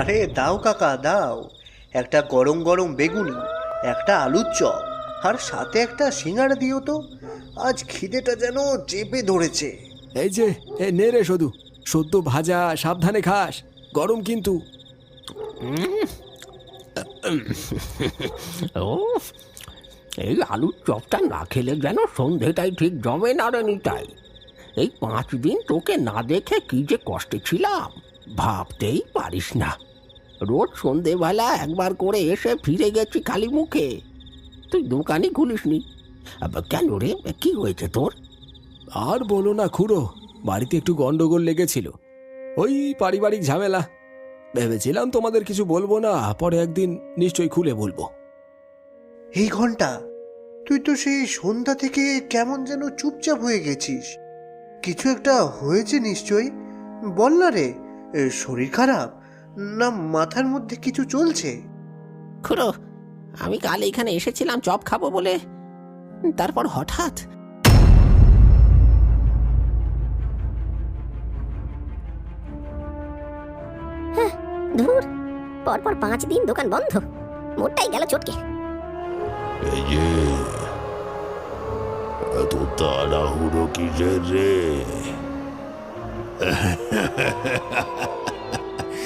আরে দাও কাকা দাও, একটা গরম গরম বেগুনি, একটা আলুর চপ, আর সাথে একটা সিঙ্গাড়া দিও তো। আজ খিদেটা যেন চেপে ধরেছে। এই যে, নে রে শুধু সদ্য ভাজা, সাবধানে খাস, গরম কিন্তু। ও, এই আলুর চপটা না খেলে যেন সন্ধেটাই ঠিক জমে না রে নিতাই। এই 5 দিন তোকে না দেখে কি যে কষ্টে ছিলাম ভাবতেই পারিস না। রোজ সন্ধেবেলা একবার করে এসে ফিরে গেছি খালি মুখে। তুই দোকানই খুলিসনি কেন রে? কি হয়েছে তোর? আর বলো না খুড়ো, বাড়িতে একটু গন্ডগোল লেগেছিল, ওই পারিবারিক ঝামেলা। ভেবেছিলাম তোমাদের কিছু বলবো না, পরে একদিন নিশ্চয়ই খুলে বলবো। এই ঘন্টা, তুই তো সেই সন্ধ্যা থেকে কেমন যেন চুপচাপ হয়ে গেছিস। কিছু একটা হয়েছে নিশ্চয়ই। বল না রে, শরীর খারাপ না মাথার মধ্যে কিছু চলছে? খুড়ো, আমি কাল এখানে এসেছিলাম চপ খাবো বলে, তারপর হঠাৎ ধুর, পরপর 5 দিন দোকান বন্ধ, মোটটাই গেল চটকে। এই যে, এত তাড়াহুড়ো কিসের রে?